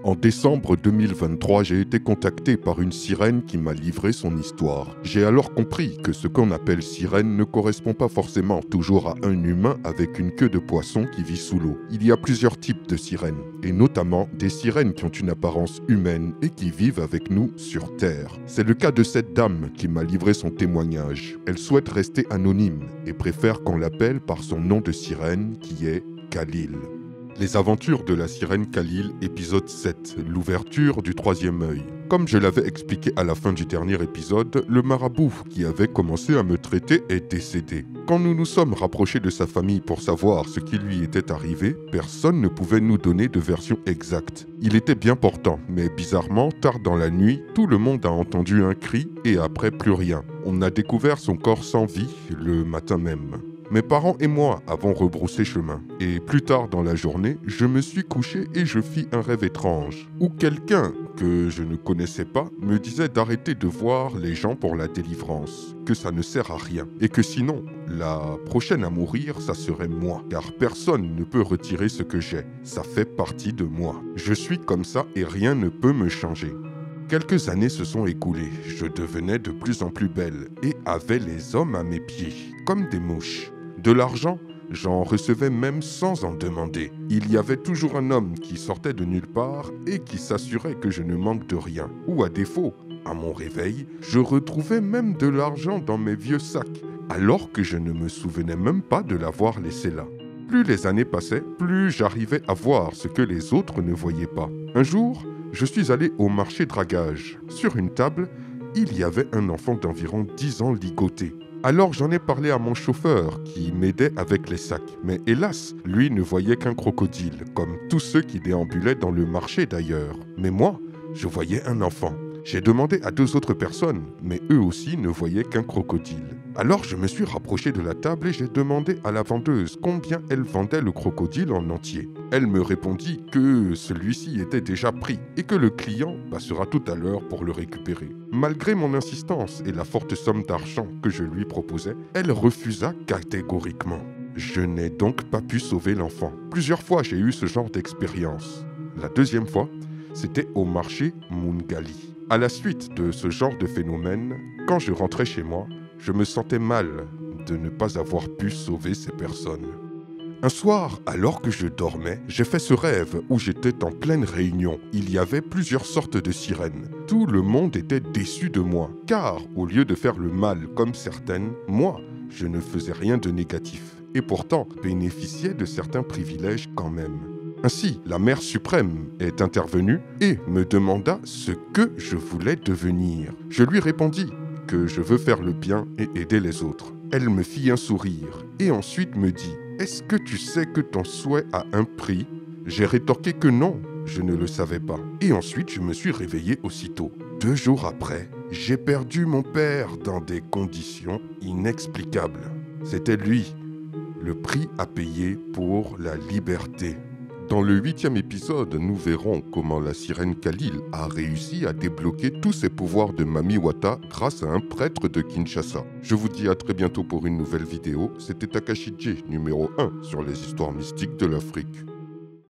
En décembre 2023, j'ai été contacté par une sirène qui m'a livré son histoire. J'ai alors compris que ce qu'on appelle sirène ne correspond pas forcément toujours à un humain avec une queue de poisson qui vit sous l'eau. Il y a plusieurs types de sirènes, et notamment des sirènes qui ont une apparence humaine et qui vivent avec nous sur Terre. C'est le cas de cette dame qui m'a livré son témoignage. Elle souhaite rester anonyme et préfère qu'on l'appelle par son nom de sirène qui est Khalil. Les aventures de la sirène Khalil, épisode 7, l'ouverture du troisième œil. Comme je l'avais expliqué à la fin du dernier épisode, le marabout qui avait commencé à me traiter est décédé. Quand nous nous sommes rapprochés de sa famille pour savoir ce qui lui était arrivé, personne ne pouvait nous donner de version exacte. Il était bien portant, mais bizarrement, tard dans la nuit, tout le monde a entendu un cri et après plus rien. On a découvert son corps sans vie le matin même. Mes parents et moi avons rebroussé chemin. Et plus tard dans la journée, je me suis couché et je fis un rêve étrange, où quelqu'un que je ne connaissais pas me disait d'arrêter de voir les gens pour la délivrance, que ça ne sert à rien, et que sinon, la prochaine à mourir, ça serait moi, car personne ne peut retirer ce que j'ai, ça fait partie de moi. Je suis comme ça et rien ne peut me changer. Quelques années se sont écoulées, je devenais de plus en plus belle et avais les hommes à mes pieds, comme des mouches. De l'argent, j'en recevais même sans en demander. Il y avait toujours un homme qui sortait de nulle part et qui s'assurait que je ne manque de rien. Ou à défaut, à mon réveil, je retrouvais même de l'argent dans mes vieux sacs, alors que je ne me souvenais même pas de l'avoir laissé là. Plus les années passaient, plus j'arrivais à voir ce que les autres ne voyaient pas. Un jour, je suis allé au marché dragage. Sur une table, il y avait un enfant d'environ 10 ans ligoté. Alors j'en ai parlé à mon chauffeur qui m'aidait avec les sacs. Mais hélas, lui ne voyait qu'un crocodile, comme tous ceux qui déambulaient dans le marché d'ailleurs. Mais moi, je voyais un enfant. J'ai demandé à 2 autres personnes, mais eux aussi ne voyaient qu'un crocodile. Alors je me suis rapproché de la table et j'ai demandé à la vendeuse combien elle vendait le crocodile en entier. Elle me répondit que celui-ci était déjà pris et que le client passera tout à l'heure pour le récupérer. Malgré mon insistance et la forte somme d'argent que je lui proposais, elle refusa catégoriquement. Je n'ai donc pas pu sauver l'enfant. Plusieurs fois j'ai eu ce genre d'expérience. La deuxième fois, c'était au marché Mungali. À la suite de ce genre de phénomène, quand je rentrais chez moi, je me sentais mal de ne pas avoir pu sauver ces personnes. Un soir, alors que je dormais, j'ai fait ce rêve où j'étais en pleine réunion. Il y avait plusieurs sortes de sirènes. Tout le monde était déçu de moi, car au lieu de faire le mal comme certaines, moi, je ne faisais rien de négatif, et pourtant bénéficiais de certains privilèges quand même. Ainsi, la Mère suprême est intervenue et me demanda ce que je voulais devenir. Je lui répondis que je veux faire le bien et aider les autres. Elle me fit un sourire et ensuite me dit « Est-ce que tu sais que ton souhait a un prix ?» J'ai rétorqué que non, je ne le savais pas. Et ensuite, je me suis réveillé aussitôt. 2 jours après, j'ai perdu mon père dans des conditions inexplicables. C'était lui, le prix à payer pour la liberté. Dans le 8e épisode, nous verrons comment la sirène Khalil a réussi à débloquer tous ses pouvoirs de Mami Wata grâce à un prêtre de Kinshasa. Je vous dis à très bientôt pour une nouvelle vidéo. C'était Takashi J, numéro 1 sur les histoires mystiques de l'Afrique.